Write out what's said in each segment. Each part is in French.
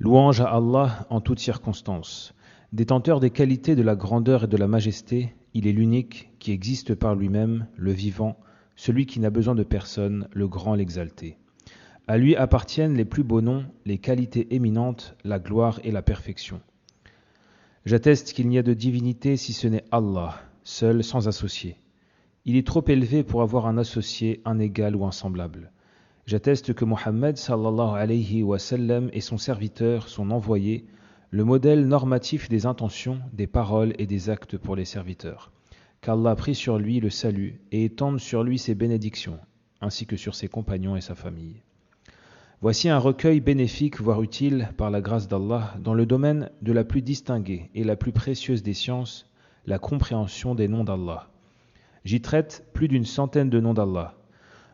Louange à Allah en toutes circonstances. Détenteur des qualités de la grandeur et de la majesté, il est l'unique qui existe par lui-même, le vivant, celui qui n'a besoin de personne, le grand, l'exalté. À lui appartiennent les plus beaux noms, les qualités éminentes, la gloire et la perfection. J'atteste qu'il n'y a de divinité si ce n'est Allah, seul, sans associé. Il est trop élevé pour avoir un associé, un égal ou un semblable. J'atteste que Mohammed sallallahu alayhi wa sallam est son serviteur, son envoyé, le modèle normatif des intentions, des paroles et des actes pour les serviteurs. Qu'Allah prie sur lui le salut et étende sur lui ses bénédictions, ainsi que sur ses compagnons et sa famille. Voici un recueil bénéfique, voire utile, par la grâce d'Allah, dans le domaine de la plus distinguée et la plus précieuse des sciences, la compréhension des noms d'Allah. J'y traite plus d'une centaine de noms d'Allah.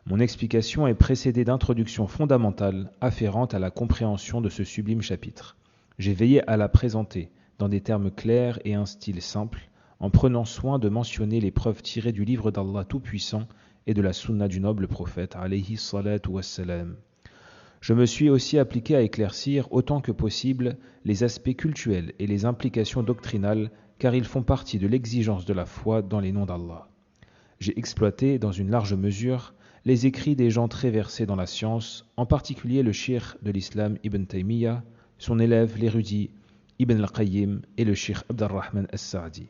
Mon explication est précédée d'introductions fondamentales afférentes à la compréhension de ce sublime chapitre. J'ai veillé à la présenter dans des termes clairs et un style simple, en prenant soin de mentionner les preuves tirées du livre d'Allah Tout-Puissant et de la sunna du noble prophète, alayhi salatu wassalam. Je me suis aussi appliqué à éclaircir autant que possible les aspects cultuels et les implications doctrinales, car ils font partie de l'exigence de la foi dans les noms d'Allah. J'ai exploité, dans une large mesure, les écrits des gens très versés dans la science, en particulier le cheikh de l'islam Ibn Taymiyyah, son élève l'érudit Ibn al-Qayyim et le cheikh Abd al-Rahman as-Sa'di.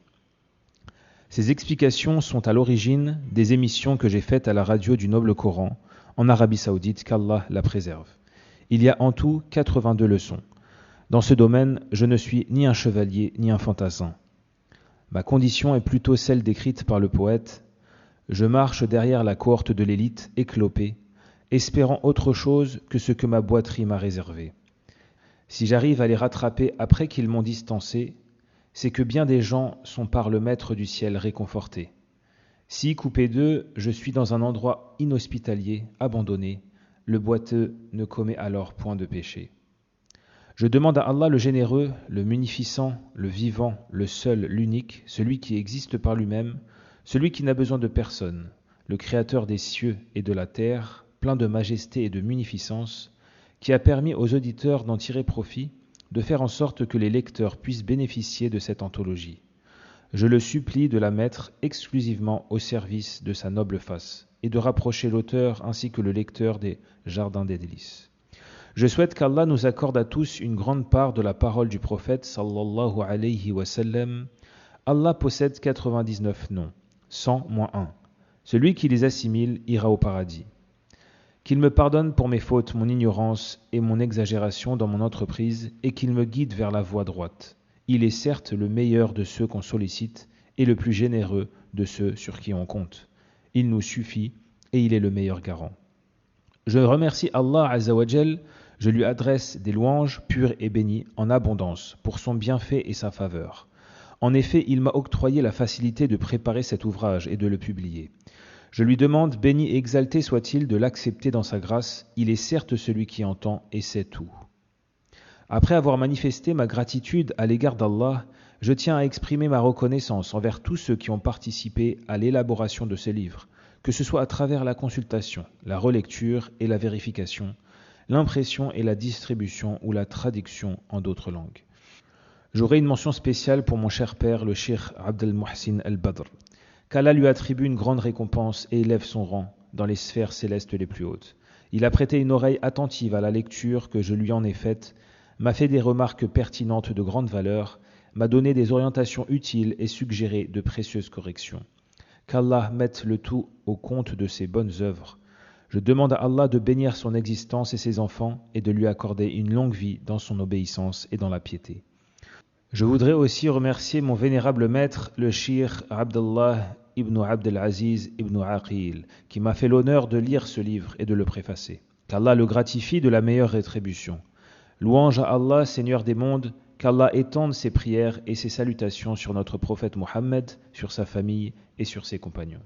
Ces explications sont à l'origine des émissions que j'ai faites à la radio du Noble Coran, en Arabie Saoudite, qu'Allah la préserve. Il y a en tout 82 leçons. Dans ce domaine, je ne suis ni un chevalier ni un fantassin. Ma condition est plutôt celle décrite par le poète. Je marche derrière la cohorte de l'élite éclopée, espérant autre chose que ce que ma boiterie m'a réservé. Si j'arrive à les rattraper après qu'ils m'ont distancé, c'est que bien des gens sont par le Maître du ciel réconfortés. Si, coupé d'eux, je suis dans un endroit inhospitalier, abandonné, le boiteux ne commet alors point de péché. Je demande à Allah le généreux, le munificent, le vivant, le seul, l'unique, celui qui existe par lui-même, celui qui n'a besoin de personne, le créateur des cieux et de la terre, plein de majesté et de munificence, qui a permis aux auditeurs d'en tirer profit, de faire en sorte que les lecteurs puissent bénéficier de cette anthologie. Je le supplie de la mettre exclusivement au service de sa noble face et de rapprocher l'auteur ainsi que le lecteur des jardins des délices. Je souhaite qu'Allah nous accorde à tous une grande part de la parole du prophète sallallahu alayhi wa sallam. Allah possède 99 noms, 100 moins 1. Celui qui les assimile ira au paradis. Qu'il me pardonne pour mes fautes, mon ignorance et mon exagération dans mon entreprise et qu'il me guide vers la voie droite. Il est certes le meilleur de ceux qu'on sollicite et le plus généreux de ceux sur qui on compte. Il nous suffit et il est le meilleur garant. Je remercie Allah Azza wa Jal, je lui adresse des louanges pures et bénies en abondance pour son bienfait et sa faveur. En effet, il m'a octroyé la facilité de préparer cet ouvrage et de le publier. Je lui demande, béni et exalté soit-il, de l'accepter dans sa grâce. Il est certes celui qui entend et sait tout. Après avoir manifesté ma gratitude à l'égard d'Allah, je tiens à exprimer ma reconnaissance envers tous ceux qui ont participé à l'élaboration de ces livres, que ce soit à travers la consultation, la relecture et la vérification, l'impression et la distribution ou la traduction en d'autres langues. J'aurai une mention spéciale pour mon cher père, le cheikh Abdel Mohsin al-Badr, qu'Allah lui attribue une grande récompense et élève son rang dans les sphères célestes les plus hautes. Il a prêté une oreille attentive à la lecture que je lui en ai faite, m'a fait des remarques pertinentes de grande valeur, m'a donné des orientations utiles et suggéré de précieuses corrections. Qu'Allah mette le tout au compte de ses bonnes œuvres. Je demande à Allah de bénir son existence et ses enfants et de lui accorder une longue vie dans son obéissance et dans la piété. Je voudrais aussi remercier mon vénérable maître, le cheikh Abdullah ibn Abdelaziz ibn Aqil, qui m'a fait l'honneur de lire ce livre et de le préfacer. Qu'Allah le gratifie de la meilleure rétribution. Louange à Allah, Seigneur des mondes, qu'Allah étende ses prières et ses salutations sur notre prophète Mohammed, sur sa famille et sur ses compagnons.